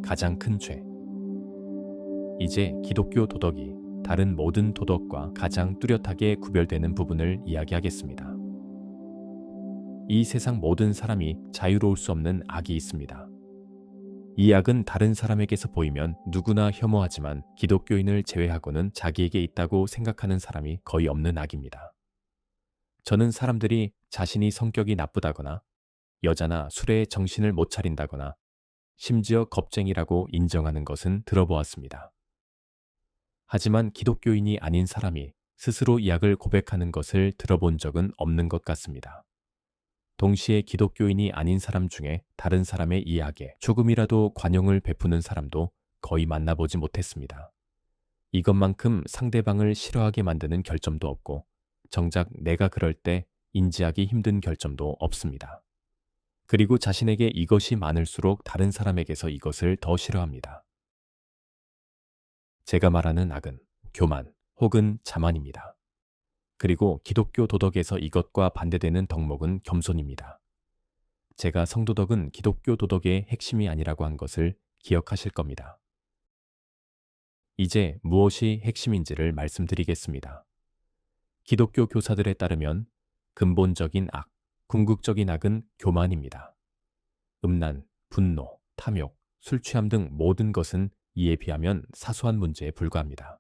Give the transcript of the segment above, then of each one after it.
가장 큰 죄. 이제 기독교 도덕이 다른 모든 도덕과 가장 뚜렷하게 구별되는 부분을 이야기하겠습니다. 이 세상 모든 사람이 자유로울 수 없는 악이 있습니다. 이 악은 다른 사람에게서 보이면 누구나 혐오하지만 기독교인을 제외하고는 자기에게 있다고 생각하는 사람이 거의 없는 악입니다. 저는 사람들이 자신이 성격이 나쁘다거나 여자나 술에 정신을 못 차린다거나 심지어 겁쟁이라고 인정하는 것은 들어보았습니다. 하지만 기독교인이 아닌 사람이 스스로 이 악을 고백하는 것을 들어본 적은 없는 것 같습니다. 동시에 기독교인이 아닌 사람 중에 다른 사람의 이 악에 조금이라도 관용을 베푸는 사람도 거의 만나보지 못했습니다. 이것만큼 상대방을 싫어하게 만드는 결점도 없고 정작 내가 그럴 때 인지하기 힘든 결점도 없습니다. 그리고 자신에게 이것이 많을수록 다른 사람에게서 이것을 더 싫어합니다. 제가 말하는 악은 교만 혹은 자만입니다. 그리고 기독교 도덕에서 이것과 반대되는 덕목은 겸손입니다. 제가 성도덕은 기독교 도덕의 핵심이 아니라고 한 것을 기억하실 겁니다. 이제 무엇이 핵심인지를 말씀드리겠습니다. 기독교 교사들에 따르면 근본적인 악, 궁극적인 악은 교만입니다. 음란, 분노, 탐욕, 술 취함 등 모든 것은 이에 비하면 사소한 문제에 불과합니다.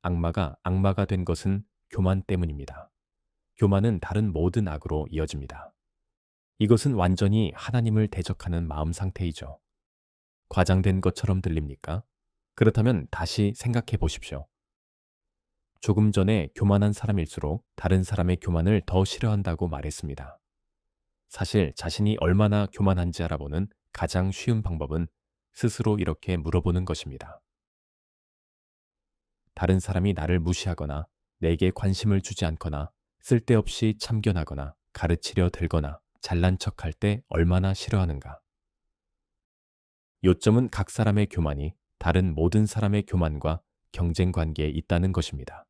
악마가 된 것은 교만 때문입니다. 교만은 다른 모든 악으로 이어집니다. 이것은 완전히 하나님을 대적하는 마음 상태이죠. 과장된 것처럼 들립니까? 그렇다면 다시 생각해 보십시오. 조금 전에 교만한 사람일수록 다른 사람의 교만을 더 싫어한다고 말했습니다. 사실 자신이 얼마나 교만한지 알아보는 가장 쉬운 방법은 스스로 이렇게 물어보는 것입니다. 다른 사람이 나를 무시하거나 내게 관심을 주지 않거나 쓸데없이 참견하거나 가르치려 들거나 잘난 척할 때 얼마나 싫어하는가. 요점은 각 사람의 교만이 다른 모든 사람의 교만과 경쟁 관계에 있다는 것입니다.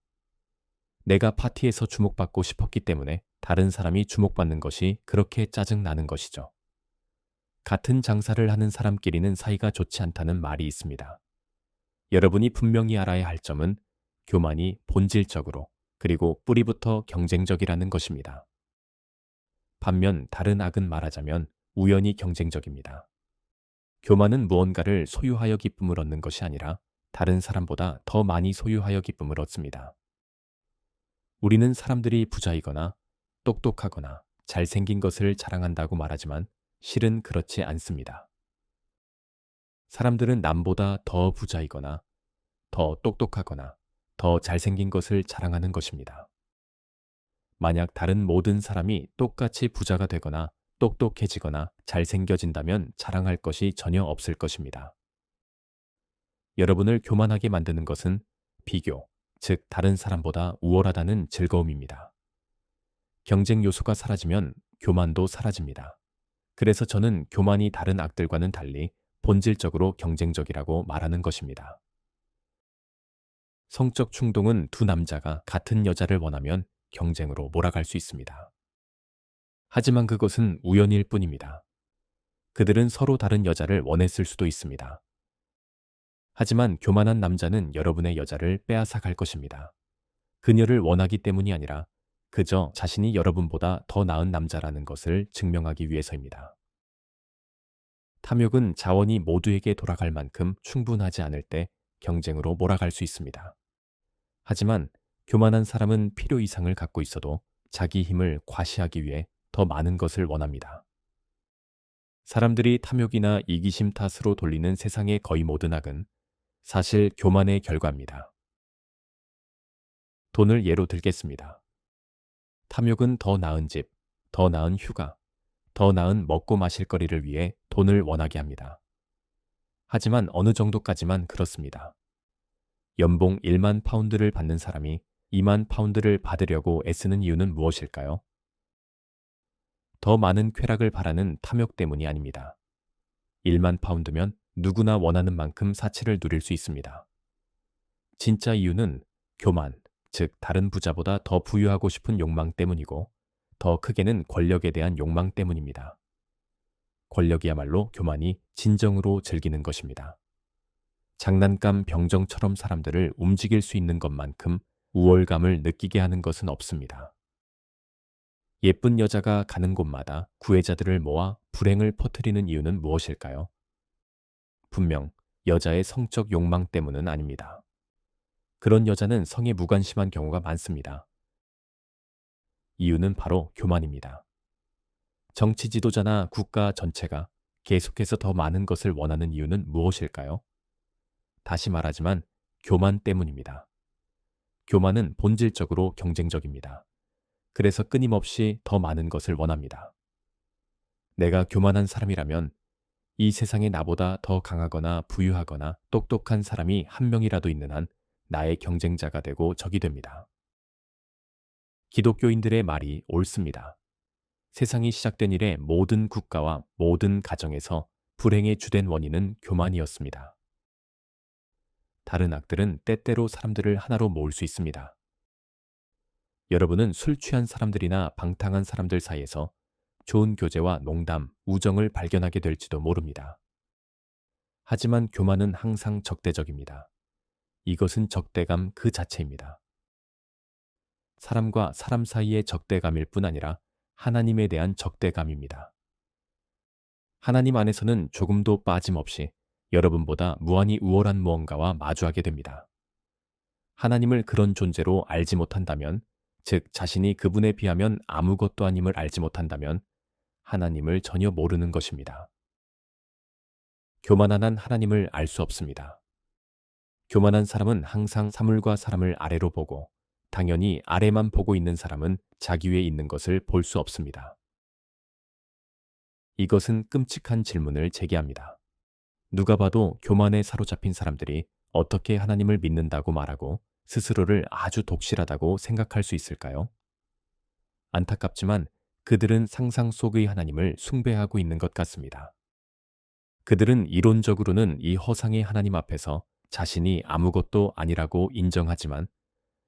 내가 파티에서 주목받고 싶었기 때문에 다른 사람이 주목받는 것이 그렇게 짜증나는 것이죠. 같은 장사를 하는 사람끼리는 사이가 좋지 않다는 말이 있습니다. 여러분이 분명히 알아야 할 점은 교만이 본질적으로 그리고 뿌리부터 경쟁적이라는 것입니다. 반면 다른 악은 말하자면 우연히 경쟁적입니다. 교만은 무언가를 소유하여 기쁨을 얻는 것이 아니라 다른 사람보다 더 많이 소유하여 기쁨을 얻습니다. 우리는 사람들이 부자이거나 똑똑하거나 잘생긴 것을 자랑한다고 말하지만 실은 그렇지 않습니다. 사람들은 남보다 더 부자이거나 더 똑똑하거나 더 잘생긴 것을 자랑하는 것입니다. 만약 다른 모든 사람이 똑같이 부자가 되거나 똑똑해지거나 잘생겨진다면 자랑할 것이 전혀 없을 것입니다. 여러분을 교만하게 만드는 것은 비교, 즉 다른 사람보다 우월하다는 즐거움입니다. 경쟁 요소가 사라지면 교만도 사라집니다. 그래서 저는 교만이 다른 악들과는 달리 본질적으로 경쟁적이라고 말하는 것입니다. 성적 충동은 두 남자가 같은 여자를 원하면 경쟁으로 몰아갈 수 있습니다. 하지만 그것은 우연일 뿐입니다. 그들은 서로 다른 여자를 원했을 수도 있습니다. 하지만 교만한 남자는 여러분의 여자를 빼앗아 갈 것입니다. 그녀를 원하기 때문이 아니라 그저 자신이 여러분보다 더 나은 남자라는 것을 증명하기 위해서입니다. 탐욕은 자원이 모두에게 돌아갈 만큼 충분하지 않을 때 경쟁으로 몰아갈 수 있습니다. 하지만 교만한 사람은 필요 이상을 갖고 있어도 자기 힘을 과시하기 위해 더 많은 것을 원합니다. 사람들이 탐욕이나 이기심 탓으로 돌리는 세상의 거의 모든 악은 사실 교만의 결과입니다. 돈을 예로 들겠습니다. 탐욕은 더 나은 집, 더 나은 휴가, 더 나은 먹고 마실 거리를 위해 돈을 원하게 합니다. 하지만 어느 정도까지만 그렇습니다. 연봉 1만 파운드를 받는 사람이 2만 파운드를 받으려고 애쓰는 이유는 무엇일까요? 더 많은 쾌락을 바라는 탐욕 때문이 아닙니다. 1만 파운드면 누구나 원하는 만큼 사치를 누릴 수 있습니다. 진짜 이유는 교만, 즉 다른 부자보다 더 부유하고 싶은 욕망 때문이고 더 크게는 권력에 대한 욕망 때문입니다. 권력이야말로 교만이 진정으로 즐기는 것입니다. 장난감 병정처럼 사람들을 움직일 수 있는 것만큼 우월감을 느끼게 하는 것은 없습니다. 예쁜 여자가 가는 곳마다 구애자들을 모아 불행을 퍼뜨리는 이유는 무엇일까요? 분명 여자의 성적 욕망 때문은 아닙니다. 그런 여자는 성에 무관심한 경우가 많습니다. 이유는 바로 교만입니다. 정치 지도자나 국가 전체가 계속해서 더 많은 것을 원하는 이유는 무엇일까요? 다시 말하지만 교만 때문입니다. 교만은 본질적으로 경쟁적입니다. 그래서 끊임없이 더 많은 것을 원합니다. 내가 교만한 사람이라면 이 세상에 나보다 더 강하거나 부유하거나 똑똑한 사람이 한 명이라도 있는 한 나의 경쟁자가 되고 적이 됩니다. 기독교인들의 말이 옳습니다. 세상이 시작된 이래 모든 국가와 모든 가정에서 불행의 주된 원인은 교만이었습니다. 다른 악들은 때때로 사람들을 하나로 모을 수 있습니다. 여러분은 술 취한 사람들이나 방탕한 사람들 사이에서 좋은 교제와 농담, 우정을 발견하게 될지도 모릅니다. 하지만 교만은 항상 적대적입니다. 이것은 적대감 그 자체입니다. 사람과 사람 사이의 적대감일 뿐 아니라 하나님에 대한 적대감입니다. 하나님 안에서는 조금도 빠짐없이 여러분보다 무한히 우월한 무언가와 마주하게 됩니다. 하나님을 그런 존재로 알지 못한다면, 즉 자신이 그분에 비하면 아무것도 아님을 알지 못한다면 하나님을 전혀 모르는 것입니다. 교만한 한 하나님을 알 수 없습니다. 교만한 사람은 항상 사물과 사람을 아래로 보고 당연히 아래만 보고 있는 사람은 자기 위에 있는 것을 볼 수 없습니다. 이것은 끔찍한 질문을 제기합니다. 누가 봐도 교만에 사로잡힌 사람들이 어떻게 하나님을 믿는다고 말하고 스스로를 아주 독실하다고 생각할 수 있을까요? 안타깝지만 그들은 상상 속의 하나님을 숭배하고 있는 것 같습니다. 그들은 이론적으로는 이 허상의 하나님 앞에서 자신이 아무것도 아니라고 인정하지만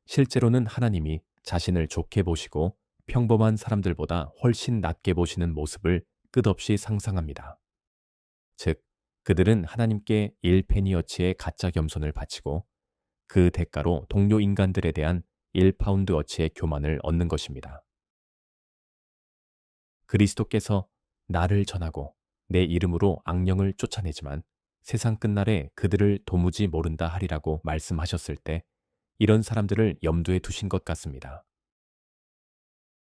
실제로는 하나님이 자신을 좋게 보시고 평범한 사람들보다 훨씬 낮게 보시는 모습을 끝없이 상상합니다. 즉, 그들은 하나님께 1페니어치의 가짜 겸손을 바치고 그 대가로 동료 인간들에 대한 1파운드어치의 교만을 얻는 것입니다. 그리스도께서 나를 전하고 내 이름으로 악령을 쫓아내지만 세상 끝날에 그들을 도무지 모른다 하리라고 말씀하셨을 때 이런 사람들을 염두에 두신 것 같습니다.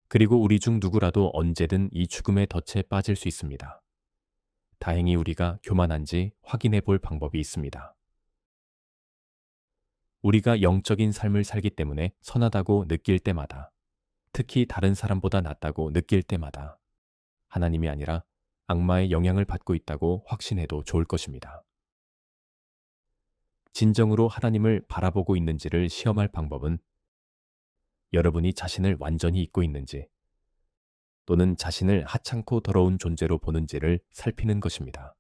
그리고 우리 중 누구라도 언제든 이 죽음의 덫에 빠질 수 있습니다. 다행히 우리가 교만한지 확인해 볼 방법이 있습니다. 우리가 영적인 삶을 살기 때문에 선하다고 느낄 때마다, 특히 다른 사람보다 낫다고 느낄 때마다 하나님이 아니라 악마의 영향을 받고 있다고 확신해도 좋을 것입니다. 진정으로 하나님을 바라보고 있는지를 시험할 방법은 여러분이 자신을 완전히 잊고 있는지 또는 자신을 하찮고 더러운 존재로 보는지를 살피는 것입니다.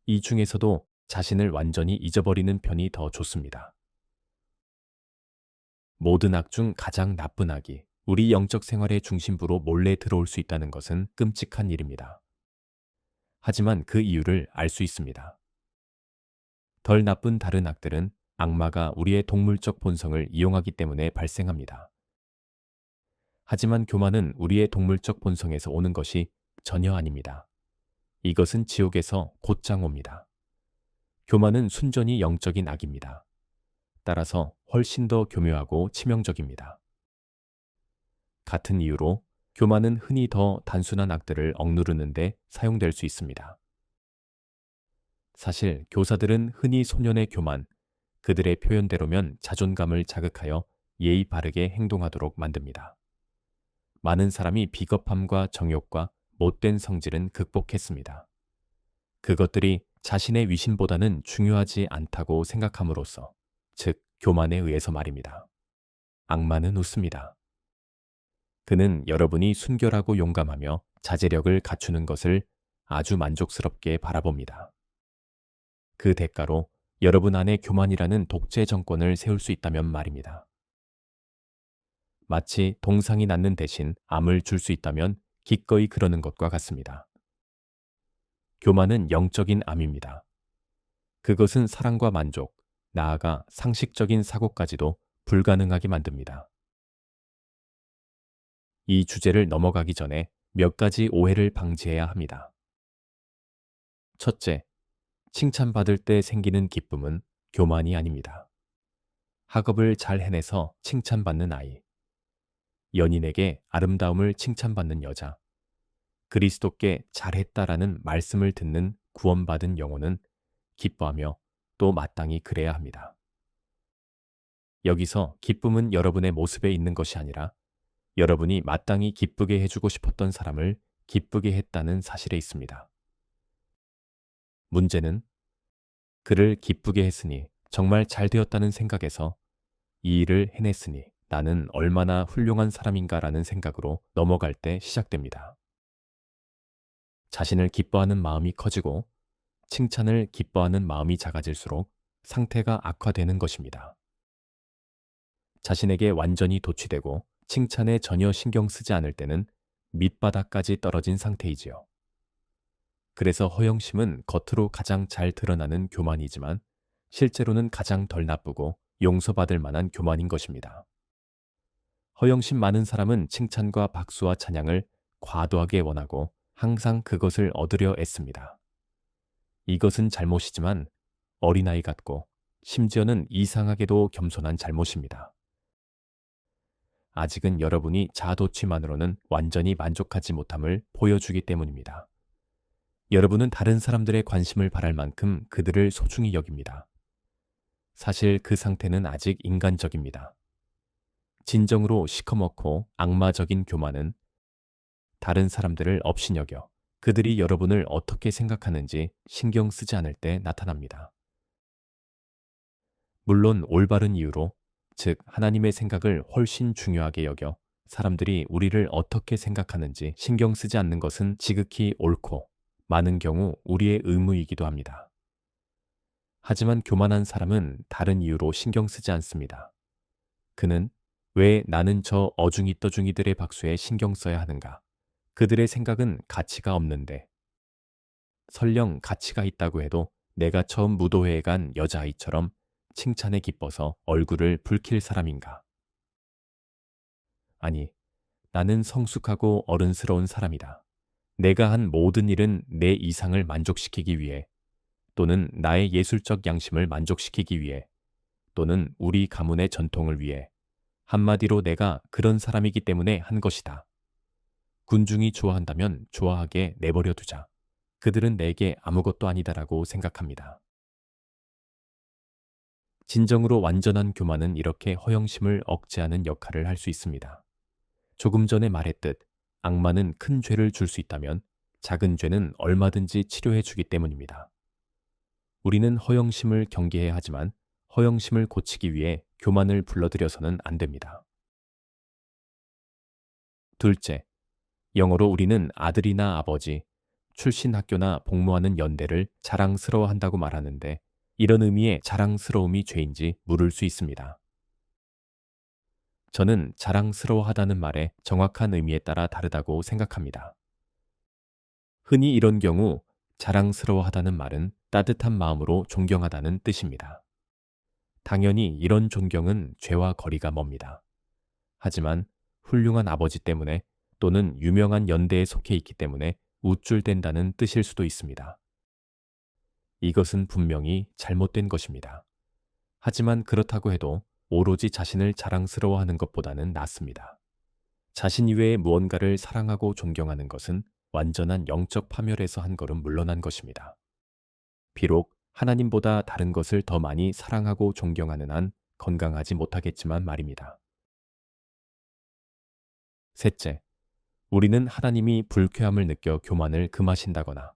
이 중에서도 자신을 완전히 잊어버리는 편이 더 좋습니다. 모든 악 중 가장 나쁜 악이 우리 영적 생활의 중심부로 몰래 들어올 수 있다는 것은 끔찍한 일입니다. 하지만 그 이유를 알 수 있습니다. 덜 나쁜 다른 악들은 악마가 우리의 동물적 본성을 이용하기 때문에 발생합니다. 하지만 교만은 우리의 동물적 본성에서 오는 것이 전혀 아닙니다. 이것은 지옥에서 곧장 옵니다. 교만은 순전히 영적인 악입니다. 따라서 훨씬 더 교묘하고 치명적입니다. 같은 이유로 교만은 흔히 더 단순한 악들을 억누르는 데 사용될 수 있습니다. 사실 교사들은 흔히 소년의 교만, 그들의 표현대로면 자존감을 자극하여 예의 바르게 행동하도록 만듭니다. 많은 사람이 비겁함과 정욕과 못된 성질은 극복했습니다. 그것들이 자신의 위신보다는 중요하지 않다고 생각함으로써, 즉 교만에 의해서 말입니다. 악마는 웃습니다. 그는 여러분이 순결하고 용감하며 자제력을 갖추는 것을 아주 만족스럽게 바라봅니다. 그 대가로 여러분 안에 교만이라는 독재 정권을 세울 수 있다면 말입니다. 마치 동상이 낳는 대신 암을 줄 수 있다면 기꺼이 그러는 것과 같습니다. 교만은 영적인 암입니다. 그것은 사랑과 만족, 나아가 상식적인 사고까지도 불가능하게 만듭니다. 이 주제를 넘어가기 전에 몇 가지 오해를 방지해야 합니다. 첫째, 칭찬받을 때 생기는 기쁨은 교만이 아닙니다. 학업을 잘 해내서 칭찬받는 아이, 연인에게 아름다움을 칭찬받는 여자, 그리스도께 잘했다라는 말씀을 듣는 구원받은 영혼은 기뻐하며 또 마땅히 그래야 합니다. 여기서 기쁨은 여러분의 모습에 있는 것이 아니라 여러분이 마땅히 기쁘게 해주고 싶었던 사람을 기쁘게 했다는 사실에 있습니다. 문제는 그를 기쁘게 했으니 정말 잘 되었다는 생각에서 이 일을 해냈으니 나는 얼마나 훌륭한 사람인가라는 생각으로 넘어갈 때 시작됩니다. 자신을 기뻐하는 마음이 커지고 칭찬을 기뻐하는 마음이 작아질수록 상태가 악화되는 것입니다. 자신에게 완전히 도취되고 칭찬에 전혀 신경 쓰지 않을 때는 밑바닥까지 떨어진 상태이지요. 그래서 허영심은 겉으로 가장 잘 드러나는 교만이지만 실제로는 가장 덜 나쁘고 용서받을 만한 교만인 것입니다. 허영심 많은 사람은 칭찬과 박수와 찬양을 과도하게 원하고 항상 그것을 얻으려 애씁니다. 이것은 잘못이지만 어린아이 같고 심지어는 이상하게도 겸손한 잘못입니다. 아직은 여러분이 자아도취만으로는 완전히 만족하지 못함을 보여주기 때문입니다. 여러분은 다른 사람들의 관심을 바랄 만큼 그들을 소중히 여깁니다. 사실 그 상태는 아직 인간적입니다. 진정으로 시커멓고 악마적인 교만은 다른 사람들을 업신여겨 그들이 여러분을 어떻게 생각하는지 신경 쓰지 않을 때 나타납니다. 물론 올바른 이유로, 즉 하나님의 생각을 훨씬 중요하게 여겨 사람들이 우리를 어떻게 생각하는지 신경 쓰지 않는 것은 지극히 옳고 많은 경우 우리의 의무이기도 합니다. 하지만 교만한 사람은 다른 이유로 신경 쓰지 않습니다. 그는 왜 나는 저 어중이 떠중이들의 박수에 신경 써야 하는가? 그들의 생각은 가치가 없는데, 설령 가치가 있다고 해도 내가 처음 무도회에 간 여자아이처럼 칭찬에 기뻐서 얼굴을 붉힐 사람인가? 아니, 나는 성숙하고 어른스러운 사람이다. 내가 한 모든 일은 내 이상을 만족시키기 위해, 또는 나의 예술적 양심을 만족시키기 위해, 또는 우리 가문의 전통을 위해, 한마디로 내가 그런 사람이기 때문에 한 것이다. 군중이 좋아한다면 좋아하게 내버려 두자. 그들은 내게 아무것도 아니다라고 생각합니다. 진정으로 완전한 교만은 이렇게 허영심을 억제하는 역할을 할 수 있습니다. 조금 전에 말했듯 악마는 큰 죄를 줄 수 있다면 작은 죄는 얼마든지 치료해 주기 때문입니다. 우리는 허영심을 경계해야 하지만 허영심을 고치기 위해 교만을 불러들여서는 안 됩니다. 둘째, 영어로 우리는 아들이나 아버지, 출신 학교나 복무하는 연대를 자랑스러워한다고 말하는데 이런 의미의 자랑스러움이 죄인지 물을 수 있습니다. 저는 자랑스러워하다는 말의 정확한 의미에 따라 다르다고 생각합니다. 흔히 이런 경우 자랑스러워하다는 말은 따뜻한 마음으로 존경하다는 뜻입니다. 당연히 이런 존경은 죄와 거리가 멉니다. 하지만 훌륭한 아버지 때문에 또는 유명한 연대에 속해 있기 때문에 우쭐댄다는 뜻일 수도 있습니다. 이것은 분명히 잘못된 것입니다. 하지만 그렇다고 해도 오로지 자신을 자랑스러워하는 것보다는 낫습니다. 자신 이외의 무언가를 사랑하고 존경하는 것은 완전한 영적 파멸에서 한 걸음 물러난 것입니다. 비록 하나님보다 다른 것을 더 많이 사랑하고 존경하는 한 건강하지 못하겠지만 말입니다. 셋째, 우리는 하나님이 불쾌함을 느껴 교만을 금하신다거나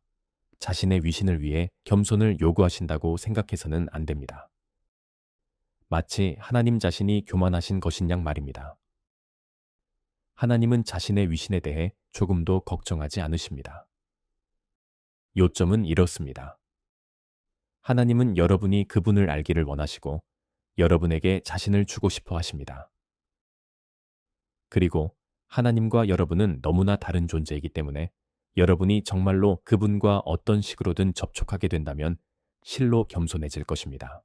자신의 위신을 위해 겸손을 요구하신다고 생각해서는 안 됩니다. 마치 하나님 자신이 교만하신 것인 양 말입니다. 하나님은 자신의 위신에 대해 조금도 걱정하지 않으십니다. 요점은 이렇습니다. 하나님은 여러분이 그분을 알기를 원하시고 여러분에게 자신을 주고 싶어 하십니다. 그리고 하나님과 여러분은 너무나 다른 존재이기 때문에 여러분이 정말로 그분과 어떤 식으로든 접촉하게 된다면 실로 겸손해질 것입니다.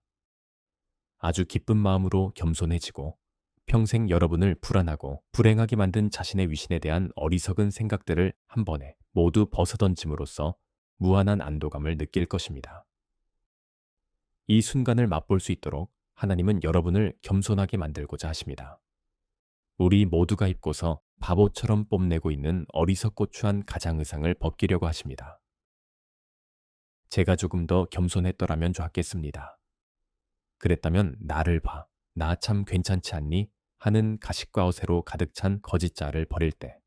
아주 기쁜 마음으로 겸손해지고 평생 여러분을 불안하고 불행하게 만든 자신의 위신에 대한 어리석은 생각들을 한 번에 모두 벗어던짐으로써 무한한 안도감을 느낄 것입니다. 이 순간을 맛볼 수 있도록 하나님은 여러분을 겸손하게 만들고자 하십니다. 우리 모두가 입고서 바보처럼 뽐내고 있는 어리석고추한 가장의상을 벗기려고 하십니다. 제가 조금 더 겸손했더라면 좋았겠습니다. 그랬다면 나를 봐, 나 참 괜찮지 않니? 하는 가식과 어세로 가득 찬 거짓자를 버릴 때,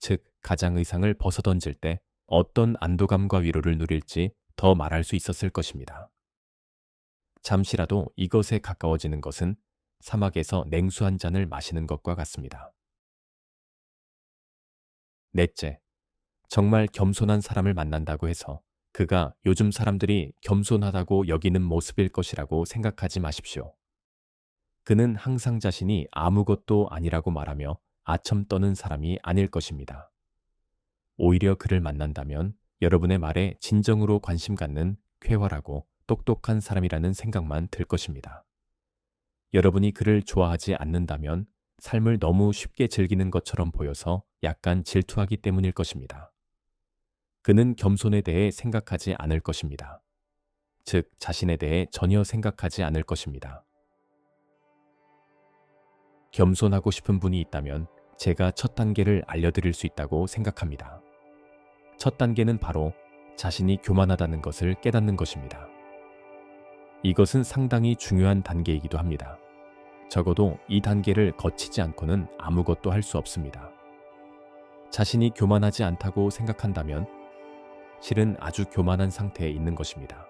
즉 가장의상을 벗어던질 때 어떤 안도감과 위로를 누릴지 더 말할 수 있었을 것입니다. 잠시라도 이것에 가까워지는 것은 사막에서 냉수 한 잔을 마시는 것과 같습니다. 넷째, 정말 겸손한 사람을 만난다고 해서 그가 요즘 사람들이 겸손하다고 여기는 모습일 것이라고 생각하지 마십시오. 그는 항상 자신이 아무것도 아니라고 말하며 아첨 떠는 사람이 아닐 것입니다. 오히려 그를 만난다면 여러분의 말에 진정으로 관심 갖는 쾌활하고 똑똑한 사람이라는 생각만 들 것입니다. 여러분이 그를 좋아하지 않는다면 삶을 너무 쉽게 즐기는 것처럼 보여서 약간 질투하기 때문일 것입니다. 그는 겸손에 대해 생각하지 않을 것입니다. 즉, 자신에 대해 전혀 생각하지 않을 것입니다. 겸손하고 싶은 분이 있다면 제가 첫 단계를 알려드릴 수 있다고 생각합니다. 첫 단계는 바로 자신이 교만하다는 것을 깨닫는 것입니다. 이것은 상당히 중요한 단계이기도 합니다. 적어도 이 단계를 거치지 않고는 아무것도 할 수 없습니다. 자신이 교만하지 않다고 생각한다면 실은 아주 교만한 상태에 있는 것입니다.